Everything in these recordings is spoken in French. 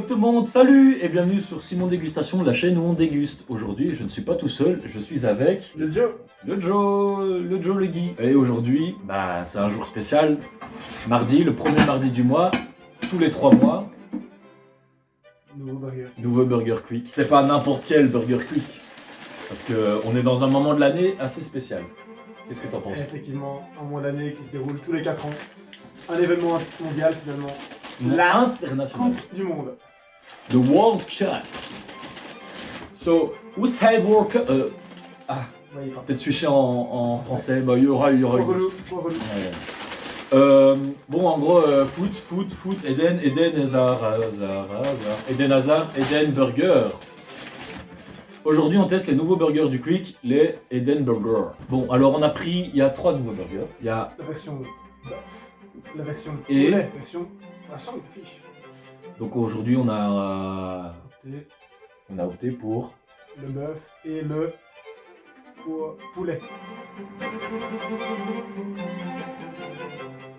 tout le monde, salut et bienvenue sur Simon Dégustation, la chaîne où on déguste. Aujourd'hui, je ne suis pas tout seul, je suis avec Le Joe le Joe le Guy. Et aujourd'hui, c'est un jour spécial, mardi, le premier mardi du mois, tous les 3 mois, nouveau Burger Quick. C'est pas n'importe quel Burger Quick, parce qu'on est dans un moment de l'année assez spécial. Qu'est-ce que t'en penses? Effectivement, un mois d'année qui se déroule tous les 4 ans. Un événement mondial finalement. International. Coupe du monde. The World Cup. So, who said World Cup? Ouais, Peut-être switcher en français. Bah, il y aura Trop une- relou, trop relou. Bon, en gros, foot, Eden Hazard, Eden Hazard, Eden Burger. Aujourd'hui, on teste les nouveaux burgers du Quick, les Eden Burger. Bon, alors on a pris, il y a 3 nouveaux burgers. Il y a La version bœuf, la version Et- poulet, la version poisson de fiche. donc aujourd'hui, on a opté pour Le bœuf et le poulet.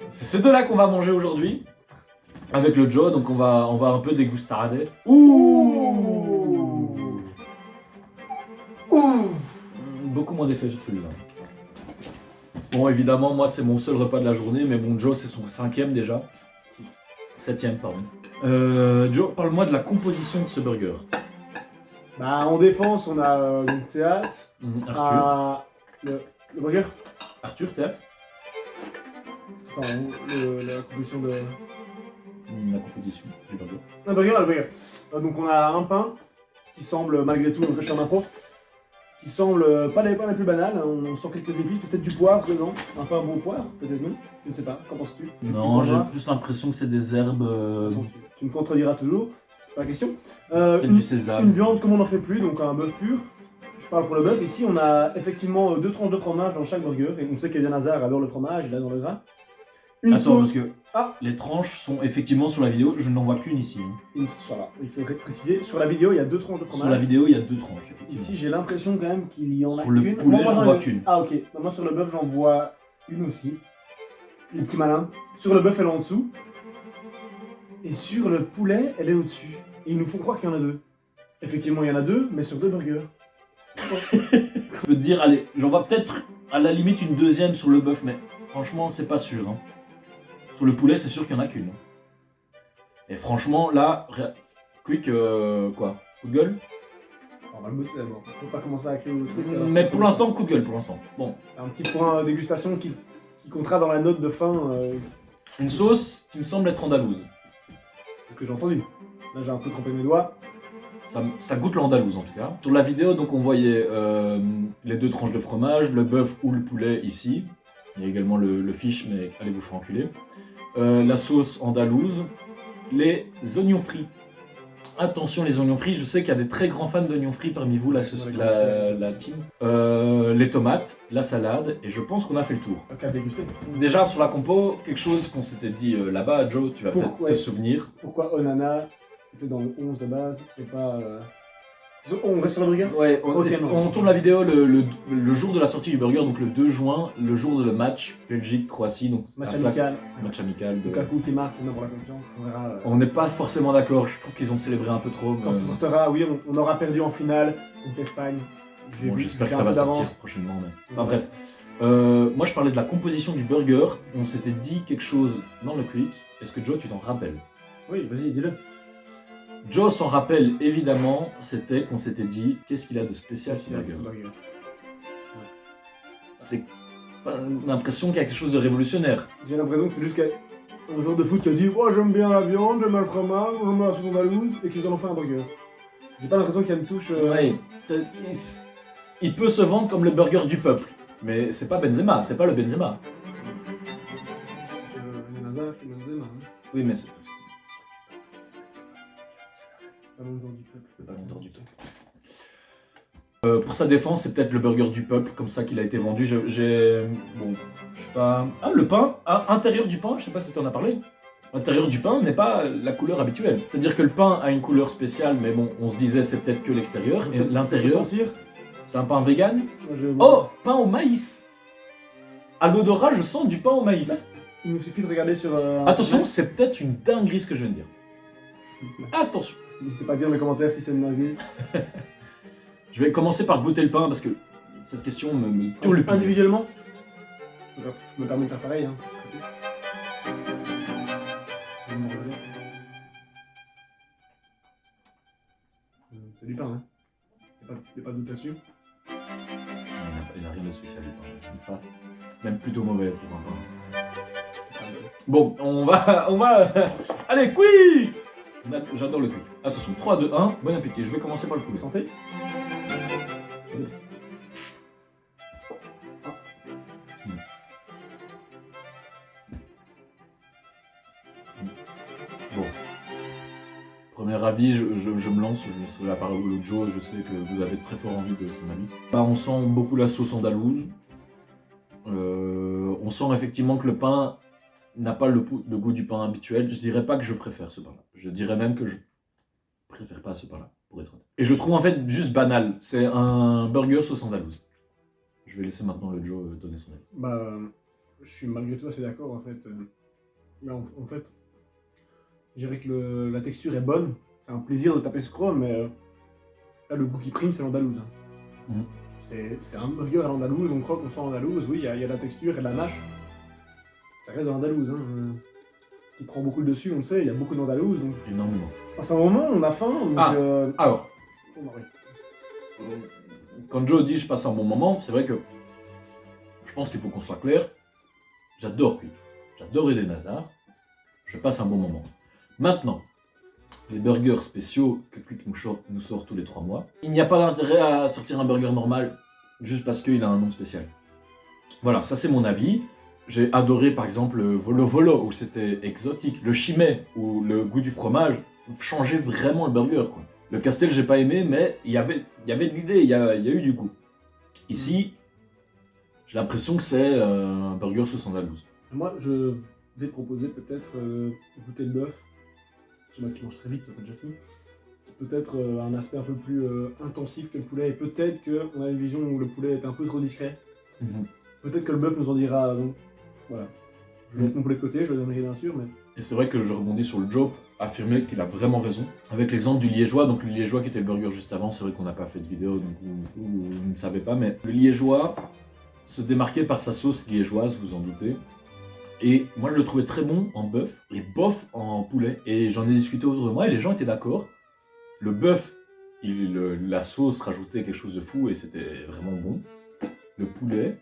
c'est ces deux-là qu'on va manger aujourd'hui avec le Joe. Donc on va un peu dégustader. Ouh. Beaucoup moins d'effet sur celui-là. Bon, évidemment, moi c'est mon seul repas de la journée, mais bon, Joe c'est son 5e déjà. 7e, pardon. Joe, parle-moi de la composition de ce burger. Bah en défense, on a donc Théâtre. Arthur. Le burger. Arthur, théâtre. Attends, la composition de... La composition du burger. Un burger, un burger. Donc on a un pain qui semble, malgré tout, je suis en impro, qui semble pas les plus banales. On sent quelques épices, peut-être du poivre dedans. Un pain bon poivre, peut-être non. Je ne sais pas, qu'en penses-tu? Non, j'ai plus l'impression que c'est des herbes. Tu me contrediras toujours, c'est pas la question. Peut-être du sésame. Une viande comme on n'en fait plus, donc un bœuf pur. Je parle pour le bœuf. Ici, on a effectivement 2 tranches de fromage dans chaque burger. Et on sait qu'Eden Hazard adore le fromage, il adore le gras. Une Attends, parce sauce. que Ah. les tranches sont effectivement sur la vidéo, je n'en vois qu'une ici. Voilà, il faudrait préciser. Sur la vidéo, il y a 2 tranches de fromage. Sur la vidéo, il y a 2 tranches. Effectivement. Ici, j'ai l'impression quand même qu'il y en a Sur le qu'une. poulet, j'en j'en vois ai- qu'une. Ah, ok. Non, moi, sur le bœuf, j'en vois une aussi. Les petits malins. Sur le bœuf, elle est en dessous. Et sur le poulet, elle est au-dessus. Et ils nous font croire qu'il y en a 2. Effectivement, il y en a 2, mais sur 2 burgers. Je peux te dire, allez, j'en vois peut-être à la limite une deuxième sur le bœuf, mais franchement, c'est pas sûr. Hein. Sur le poulet, c'est sûr qu'il n'y en a qu'une. Et franchement, là, Quick, quoi? Coup de gueule? On va le botter d'abord. Faut pas commencer à créer le truc. alors Mais que- pour l'instant, coup de gueule, pour l'instant. Bon, C'est un petit point dégustation qui comptera dans la note de fin. une sauce qui me semble être andalouse. C'est ce que j'ai entendu. Là, j'ai un peu trempé mes doigts. Ça goûte l'andalouse en tout cas. Sur la vidéo, donc on voyait les 2 tranches de fromage, le bœuf ou le poulet ici. Il y a également le fish, mais allez vous faire enculer. La sauce andalouse, les oignons frits. Attention les oignons frits, je sais qu'il y a des très grands fans d'oignons frits parmi vous, la team. Les tomates, la salade, et je pense qu'on a fait le tour. Pas qu'à déguster. Déjà sur la compo, quelque chose qu'on s'était dit là-bas, Joe, tu vas peut-être Pourquoi te souvenir. Pourquoi Onana était dans le 11 de base et pas. On reste sur le burger. Ouais, Ok, non. on tourne la vidéo le jour de la sortie du burger, donc le 2 juin, le jour de le match Belgique-Croatie, donc Match un sac- amical. match amical. Lukaku qui marque, c'est bien pour la confiance. On verra. On n'est pas forcément d'accord, je trouve qu'ils ont célébré un peu trop. Quand mais- ça sortira, oui, on aura perdu en finale contre l'Espagne. Bon, j'espère que j'ai ça un va peu d'avance. sortir prochainement. Mais... Enfin Ouais. bref. Moi je parlais de la composition du burger, on s'était dit quelque chose dans le Quick. Est-ce que Joe tu t'en rappelles? Oui, vas-y, dis-le. Joe s'en rappelle évidemment, c'était qu'on s'était dit qu'est-ce qu'il a de spécial ce burger. C'est pas l'impression qu'il y a quelque chose de révolutionnaire. J'ai l'impression que c'est juste qu'un joueur de foot qui a dit oh, j'aime bien la viande, j'aime bien le fromage, j'aime bien la sauce andalouse et qu'ils en ont fait un burger. J'ai pas l'impression qu'il y a une touche. Ouais, il peut se vendre comme le burger du peuple, mais c'est pas Benzema, c'est pas le Benzema. Hazard qui Benzema, hein. Oui, mais c'est parce que Pas le joueur du peuple. c'est pas le vendeur du peuple. Pour sa défense, c'est peut-être le burger du peuple, comme ça qu'il a été vendu. Bon, je sais pas. Ah, le pain, intérieur du pain, je sais pas si t'en as parlé. L'intérieur du pain n'est pas la couleur habituelle. C'est-à-dire que le pain a une couleur spéciale, mais bon, on se disait c'est peut-être que l'extérieur. Et l'intérieur, Sentir. c'est un pain vegan. Moi, je- Oh, pain au maïs. À l'odorat, je sens du pain au maïs. Il nous suffit de regarder sur. Attention, c'est peut-être une dinguerie ce que je viens de dire. Attention. N'hésitez pas à dire dans les commentaires si c'est une dinguerie. Je vais commencer par goûter le pain parce que cette question me tourne le pied. Individuellement, je me permets de faire pareil. Hein. C'est du pain, hein. Y a pas de doute là-dessus. Il n'y a rien de spécial du pain. Il n'est pas même plutôt mauvais pour un pain. Bon, on va... Allez, quick! J'adore le quick. Attention, 3, 2, 1, bon appétit. Je vais commencer par le poulet. Santé. Bon. Premier avis, je me lance, je laisserai la parole au Joe, je sais que vous avez très fort envie de son avis. Bah, on sent beaucoup la sauce andalouse. On sent effectivement que le pain n'a pas le goût du pain habituel. Je dirais pas que je préfère ce pain-là. Je dirais même que je préfère pas ce pain-là, pour être honnête. Et je trouve en fait juste banal. C'est un burger sauce andalouse. Je vais laisser maintenant le Joe donner son avis. Bah, je suis malgré tout assez d'accord en fait. Mais en fait, je dirais que la texture est bonne. C'est un plaisir de taper ce croc, mais là le goût qui prime c'est l'andalouse. Hein. Mhm. C'est un burger à l'andalouse, on croque, on sent l'andalouse, oui, il y a la texture et de la mâche. Ça reste de l'andalouse, hein. Qui prend beaucoup le dessus, on le sait, il y a beaucoup d'andalouse. Donc... Énormément. À un moment, on a faim, donc... Alors, on aurait... quand Joe dit je passe un bon moment, c'est vrai que je pense qu'il faut qu'on soit clair. J'adore Quick. J'adore Eden Hazard. Je passe un bon moment. Maintenant, les burgers spéciaux que Quick nous sort tous les 3 mois, il n'y a pas d'intérêt à sortir un burger normal juste parce qu'il a un nom spécial. Voilà, ça c'est mon avis. J'ai adoré par exemple le Volo Volo où c'était exotique, le Chimay où le goût du fromage changeait vraiment le burger, quoi. Le Castel j'ai pas aimé, mais il y avait de l'idée, il y a eu du goût. Ici, j'ai l'impression que c'est un burger sauce andalouse. Moi je vais proposer peut-être goûter le bœuf. C'est moi qui mange très vite, toi t'as déjà fini. Peut-être un aspect un peu plus intensif que le poulet, et peut-être qu'on a une vision où le poulet est un peu trop discret. Peut-être que le bœuf nous en dira donc. Voilà. Je laisse mon poulet de côté, je le donnerai bien sûr, mais... Et c'est vrai que je rebondis sur le Joe pour affirmer qu'il a vraiment raison. Avec l'exemple du liégeois, donc le liégeois qui était le burger juste avant, c'est vrai qu'on n'a pas fait de vidéo, donc vous ne savez pas, mais le liégeois se démarquait par sa sauce liégeoise, vous en doutez. Et moi je le trouvais très bon en bœuf et bof en poulet. Et j'en ai discuté autour de moi et les gens étaient d'accord. Le bœuf, la sauce rajoutait quelque chose de fou et c'était vraiment bon. Le poulet,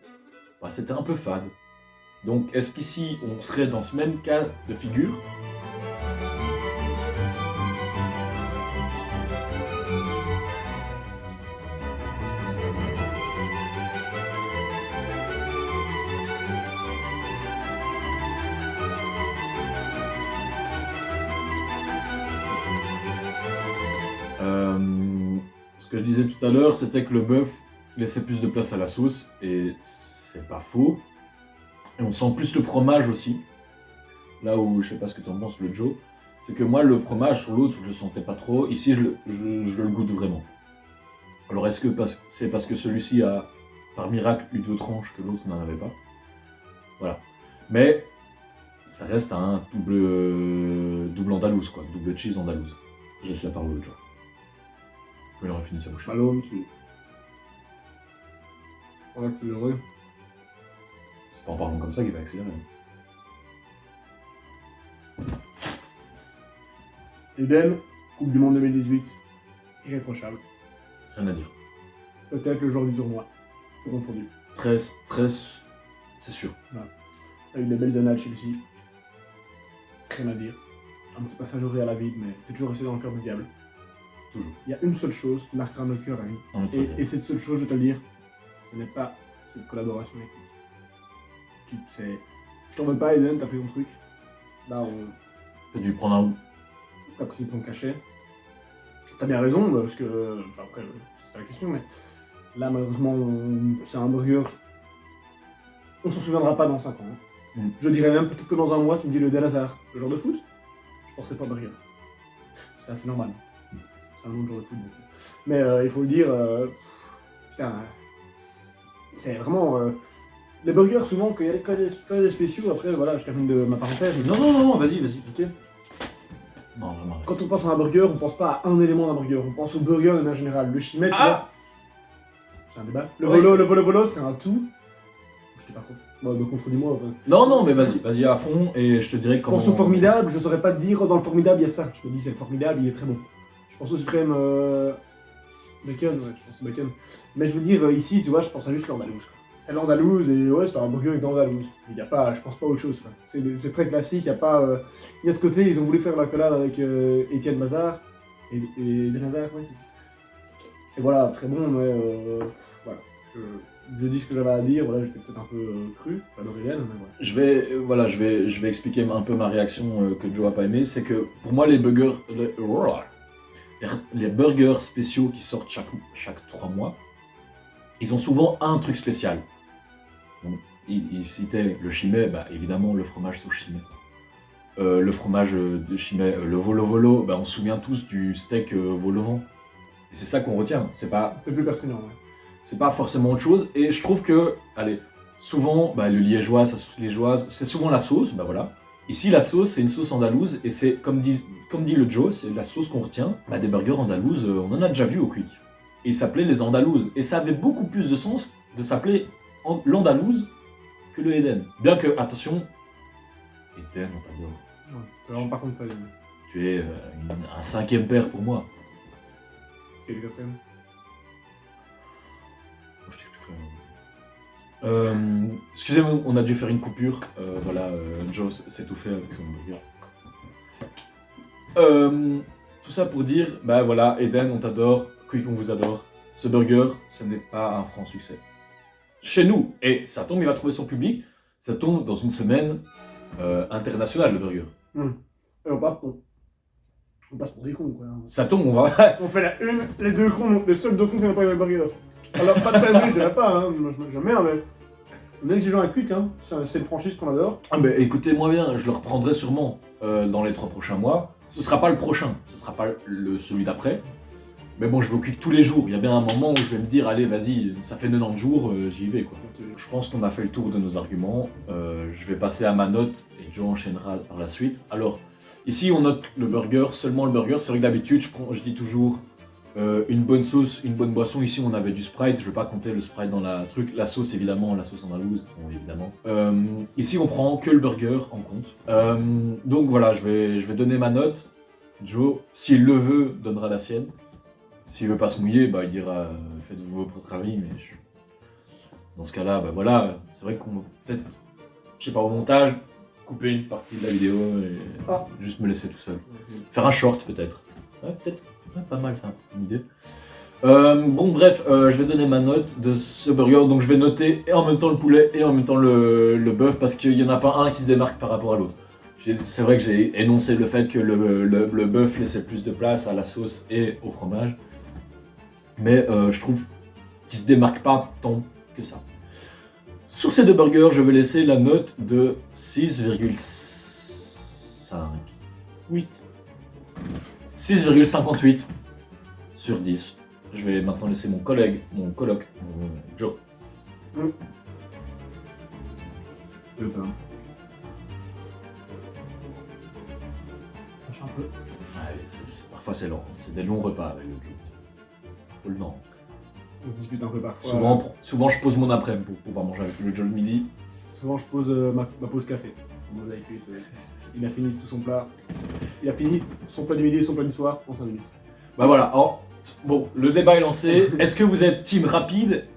bah, c'était un peu fade. Donc est-ce qu'ici on serait dans ce même cas de figure ? Ce que je disais tout à l'heure, c'était que le bœuf laissait plus de place à la sauce, et c'est pas faux. Et on sent plus le fromage aussi. Là où, je sais pas ce que tu en penses, le Joe, c'est que moi, le fromage sur l'autre, je le sentais pas trop. Ici, je le goûte vraiment. Alors, est-ce que c'est parce que celui-ci a, par miracle, eu 2 tranches que l'autre n'en avait pas ? Voilà. Mais ça reste un double andalouse, quoi. Double cheese andalouse. Je laisse la parole au Joe. Il aurait fini sa bouche. Malone, tu... Voilà, tu es heureux. C'est pas en parlant comme ça qu'il va accélérer. Eden, Coupe du Monde 2018, irréprochable. Rien à dire. Peut-être le joueur du tournoi, tout confondu. Très, c'est sûr. Voilà. T'as eu des belles années à Chelsea. Rien à dire. Un petit passage au Real à vide, mais t'es toujours resté dans le cœur du diable. Toujours. Il y a une seule chose qui marquera nos cœurs, ami. Dans notre vie. Et cette seule chose, je vais te le dire, ce n'est pas cette collaboration avec lui. Je t'en veux pas, Eden, t'as fait ton truc. Là, T'as dû prendre un... t'as pris ton cachet. T'as bien raison, parce que... Enfin, après, c'est la question, mais... Là, malheureusement, c'est un burger... On s'en souviendra pas dans 5 ans. Hein. Je dirais même, peut-être que dans un mois, tu me dis le Eden Hazard, le genre de foot, je penserais pas burger. C'est assez normal. C'est un autre genre de foot. Donc. Mais il faut le dire... putain... C'est vraiment... les burgers, souvent, quand il y a des spéciaux, après, voilà, je termine de ma parenthèse. Non, vas-y, piquez. Non, vraiment. Quand on pense à un burger, on pense pas à un élément d'un burger, on pense au burger de manière générale. Le chimet, tu vois, c'est un débat. Le Oui. volo, c'est un tout. Je t'ai pas trop. Bon, me contredis-moi. Enfin. Non, mais vas-y à fond et je te dirai Je comment... pense au formidable, je saurais pas te dire, dans le formidable, il y a ça. Je me dis, c'est le formidable, il est très bon. Je pense au suprême bacon, ouais, je pense au bacon. Mais je veux dire, ici, tu vois, je pense à juste l'andalouse. Quoi. C'est l'andalouse et ouais, c'est un burger avec de l'andalouse. Il y a pas, je pense pas à autre chose. Quoi. C'est très classique, il y a pas. Il y a ce côté, ils ont voulu faire la collab avec Étienne Mazard et Mazard, ouais, c'est ça. Et voilà, très bon, mais voilà. Je dis ce que j'avais à dire, voilà, j'étais peut-être un peu cru, pas d'Aurélien, mais voilà. Je vais expliquer un peu ma réaction que Joe a pas aimé. C'est que pour moi, les burgers spéciaux qui sortent chaque 3 mois, ils ont souvent un truc spécial. Donc, il citait le Chimay, bah, évidemment le fromage sous Chimay. Le fromage de Chimay, le volo, bah, on se souvient tous du steak vol-au-vent. Et c'est ça qu'on retient, c'est plus pertinent, ouais. C'est pas forcément autre chose. Et je trouve que, allez, souvent, bah, le liégeois, sa sauce liégeoise, c'est souvent la sauce, bah voilà. Ici, la sauce, c'est une sauce andalouse, et c'est, comme dit le Joe, c'est la sauce qu'on retient. Bah, des burgers andalouses, on en a déjà vu au Quick. Et ils s'appelaient les andalouses. Et ça avait beaucoup plus de sens de s'appeler l'andalouse que le Eden. Bien que, attention, Eden, on t'adore. Ouais, c'est vraiment par contre pas Tu es un 5e père pour moi. Et le 4e. Je excusez-moi, on a dû faire une coupure. Voilà, Joe s'est tout fait avec son burger. Tout ça pour dire, bah voilà, Eden, on t'adore, Quick, on vous adore. Ce burger, ce n'est pas un franc succès. Chez nous, et ça tombe, il va trouver son public, ça tombe dans une semaine internationale, le burger. Et on passe pour des cons, quoi. Ça tombe, on va... On fait la une, les deux cons, les seuls deux cons qui n'ont pas eu le burger. Alors, pas de peine, je dirais pas, hein. Moi, j'aime bien, mais. On est exigeant avec Quick, hein. C'est une franchise qu'on adore. Ah, mais écoutez-moi bien, je le reprendrai sûrement dans les 3 prochains mois. Ce sera pas le prochain, ce sera pas celui d'après. Mais bon, je vais au Quick tous les jours. Il y a bien un moment où je vais me dire, allez, vas-y, ça fait 90 jours, j'y vais, quoi. Je pense qu'on a fait le tour de nos arguments. Je vais passer à ma note et Joe enchaînera par la suite. Alors, ici, on note le burger, seulement le burger. C'est vrai que d'habitude, je dis toujours une bonne sauce, une bonne boisson. Ici, on avait du Sprite. Je vais pas compter le Sprite dans la truc. La sauce, évidemment, la sauce andalouse, bon, évidemment. Ici, on prend que le burger en compte. Donc voilà, je vais donner ma note. Joe, s'il le veut, donnera la sienne. S'il veut pas se mouiller, bah, il dira faites-vous votre avis, mais dans ce cas-là, bah voilà, c'est vrai qu'on va peut-être, je sais pas, au montage, couper une partie de la vidéo et juste me laisser tout seul. Faire un short peut-être. Ouais, peut-être, ouais, pas mal ça, une idée. Bon bref, je vais donner ma note de ce burger, donc je vais noter et en même temps le poulet et en même temps le bœuf parce qu'il n'y en a pas un qui se démarque par rapport à l'autre. C'est vrai que j'ai énoncé le fait que le bœuf laissait plus de place à la sauce et au fromage. Mais je trouve qu'il se démarque pas tant que ça. Sur ces deux burgers, je vais laisser la note de 6,58 sur 10. Je vais maintenant laisser mon coloc, Joe. Le pain. Lâche un peu. Ouais, parfois c'est lent, c'est des longs repas avec le Joe. Faut le temps. On se dispute un peu parfois. Souvent je pose mon après-midi pour pouvoir manger avec le Joe le midi. Souvent je pose ma pause café. Avec lui, il a fini tout son plat. Il a fini son plat du midi et son plat du soir en 5 minutes. Bah voilà, bon, le débat est lancé. Est-ce que vous êtes team rapide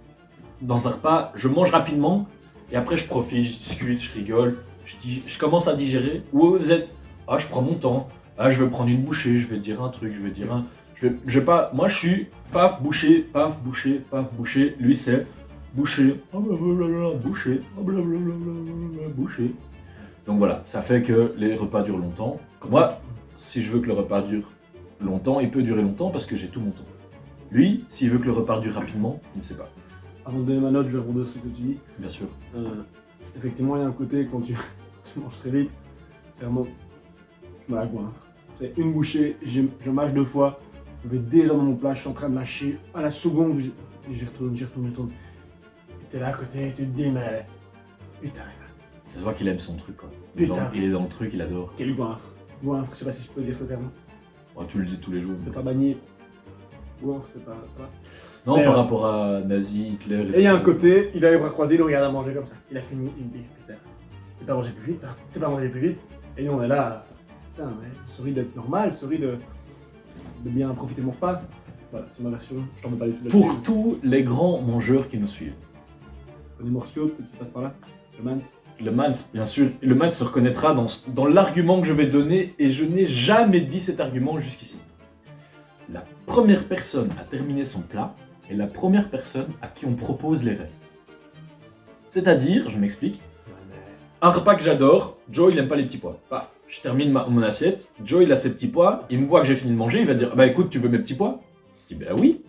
dans un repas? Je mange rapidement et après je profite, je discute, je rigole, je commence à digérer. Ou vous êtes, je prends mon temps, je vais prendre une bouchée, je vais dire un truc, je vais dire un... Je vais pas... Moi je suis paf, bouchée, paf, bouchée, paf, bouchée. Lui c'est bouchée, bouchée, bouchée. Donc voilà, ça fait que les repas durent longtemps. Moi, si je veux que le repas dure longtemps, il peut durer longtemps parce que j'ai tout mon temps. Lui, s'il veut que le repas dure rapidement, il ne sait pas. Avant de donner ma note, je vais rebondir sur ce que tu dis. Bien sûr. Effectivement, il y a un côté quand tu manges très vite, c'est vraiment... Je me la goinfre. C'est une bouchée, je mâche 2 fois, je vais déjà dans mon plat, je suis en train de lâcher à la seconde, et j'y retourne. Et t'es là à côté, et tu te dis, mais... Putain, Ça se voit qu'il aime son truc, quoi. Putain. Il est dans le truc, il adore. quel goinfre. Goinfre, je sais pas si je peux dire ce terme. Oh, tu le dis tous les jours. C'est pas banni. Goinfre, c'est pas. Ça va. Non, Mais, par rapport à Nazi, Hitler... Et il y a un côté, il a les bras croisés, il nous regarde à manger comme ça. Il a fini, il me dit putain, c'est pas manger plus vite, hein. C'est pas manger plus vite. Et nous on est là, putain, ouais, souris d'être normal, souris de bien profiter de mon repas. Voilà, c'est ma version, je t'en veux pas les sous Pour tous les grands mangeurs qui nous suivent. René Morcio, peut-être tu passes par là. Le Mans. Le Mans, bien sûr. Le Mans se reconnaîtra dans l'argument que je vais donner, et je n'ai jamais dit cet argument jusqu'ici. La première personne à terminer son plat est la première personne à qui on propose les restes. C'est-à-dire, je m'explique, un repas que j'adore, Joe il aime pas les petits pois. Paf, je termine mon assiette, Joe il a ses petits pois, il me voit que j'ai fini de manger, il va dire bah écoute, tu veux mes petits pois? Je dis bah oui.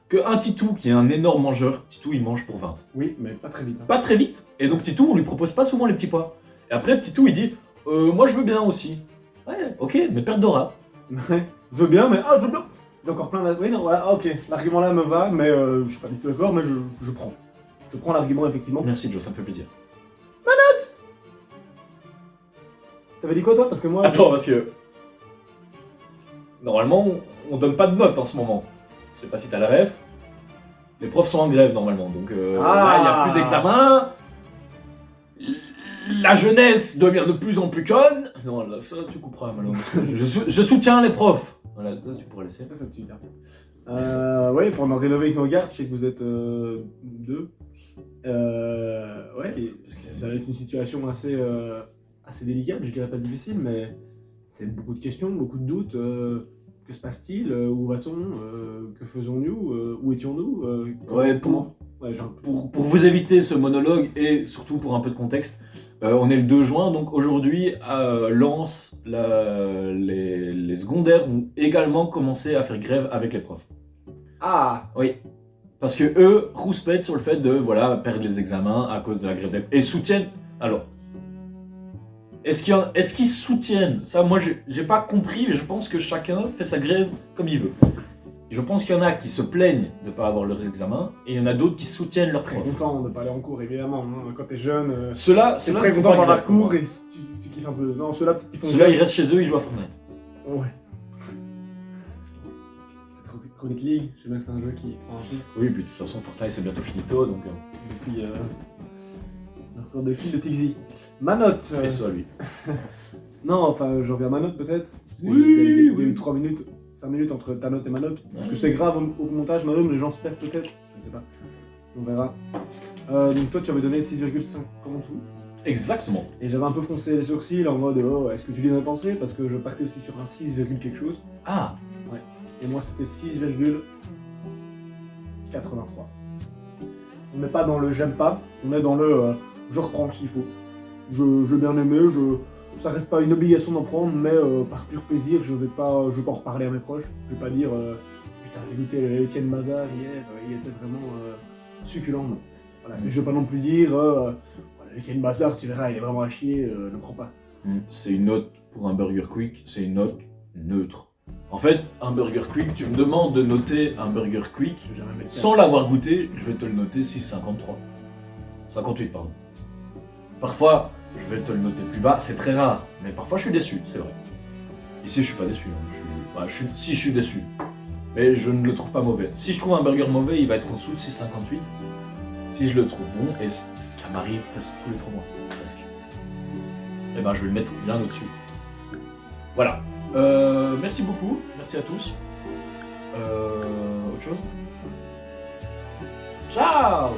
Que un Titou qui est un énorme mangeur, Titou il mange pour 20. Oui, mais pas très vite. Hein. Pas très vite. Et donc Titou on lui propose pas souvent les petits pois. Et après Titou il dit moi je veux bien aussi. Ouais, ok, mais perte d'aura. Ouais, je veux bien, mais je veux bien. J'ai encore plein de. Oui, non, voilà, ok, l'argument là me va, mais je suis pas du tout d'accord, mais je prends. Je prends l'argument effectivement. Merci Joe, ça me fait plaisir. T'avais dit quoi toi? Parce que moi. Attends, parce que. Normalement, on donne pas de notes en ce moment. Je sais pas si t'as la ref. Les profs sont en grève normalement, donc là, il n'y a plus d'examen. La jeunesse devient de plus en plus conne. Non, là, ça, tu couperas, malheureusement. Je soutiens les profs. Voilà, ça, tu pourrais laisser. Ça, tu dis bien. Ouais, pendant rénover avec nos gardes, je sais que vous êtes deux. Ouais, et ça va être une situation assez délicate, je dirais pas difficile, mais c'est beaucoup de questions, beaucoup de doutes. Que se passe-t-il? Où va-t-on? Que faisons-nous? Où étions-nous? Ouais, comment pour vous éviter ce monologue et surtout pour un peu de contexte, on est le 2 juin, donc aujourd'hui, Lens, les secondaires ont également commencé à faire grève avec les profs. Ah! Oui. Parce que eux rouspètent sur le fait de perdre les examens à cause de la grève et soutiennent. Alors, est-ce qu'ils soutiennent? Ça, moi, j'ai pas compris, mais je pense que chacun fait sa grève comme il veut. Et je pense qu'il y en a qui se plaignent de ne pas avoir leurs examens, et il y en a d'autres qui soutiennent leurs Très profs. content de pas aller en cours, évidemment. Hein. Quand t'es jeune, Ceux-là, t'es très content d'avoir leur cours et tu kiffes un peu. Non, ceux-là, peut-être qu'ils font. Ceux-là, ils restent chez eux, ils jouent à Fortnite. Ouais. Rocket League, je sais bien que c'est un jeu qui prend un peu. Oui, puis de toute façon, Fortnite c'est bientôt finito, donc. Depuis le record de kill de Tixi. Ma note. Et ça, lui. Non, enfin, je reviens à ma note peut-être. Parce que Oui, il y a eu 3 minutes, 5 minutes entre ta note et ma note. Parce que c'est grave au montage, ma note, les gens se perdent peut-être. Je ne sais pas. On verra. Donc toi, tu avais donné 6,58. Exactement. Et j'avais un peu froncé les sourcils en mode oh, est-ce que tu les as pensé? Parce que je partais aussi sur un 6, quelque chose. Ah. Et moi, c'était 6,83. On n'est pas dans le j'aime pas, on est dans le je reprends s'il faut. J'ai bien aimé, ça reste pas une obligation d'en prendre, mais par pur plaisir, je vais pas en reparler à mes proches. Je vais pas dire putain, j'ai goûté Étienne Mazar hier, il était vraiment succulent. Non. Voilà. Et je vais pas non plus dire voilà, Étienne Mazar, tu verras, il est vraiment à chier, ne prends pas. C'est une note pour un Burger Quick, c'est une note neutre. En fait, un Burger Quick, tu me demandes de noter un Burger Quick, sans l'avoir goûté, je vais te le noter 6,53. 58, pardon. Parfois, je vais te le noter plus bas, c'est très rare, mais parfois je suis déçu, c'est vrai. Ici, je suis pas déçu, hein. Si, je suis déçu, mais je ne le trouve pas mauvais. Si je trouve un burger mauvais, il va être en dessous de 6,58. Si je le trouve bon, et ça m'arrive presque tous les 3 mois, presque, et ben je vais le mettre bien au-dessus. Voilà. Merci beaucoup, merci à tous. Autre chose? Ciao!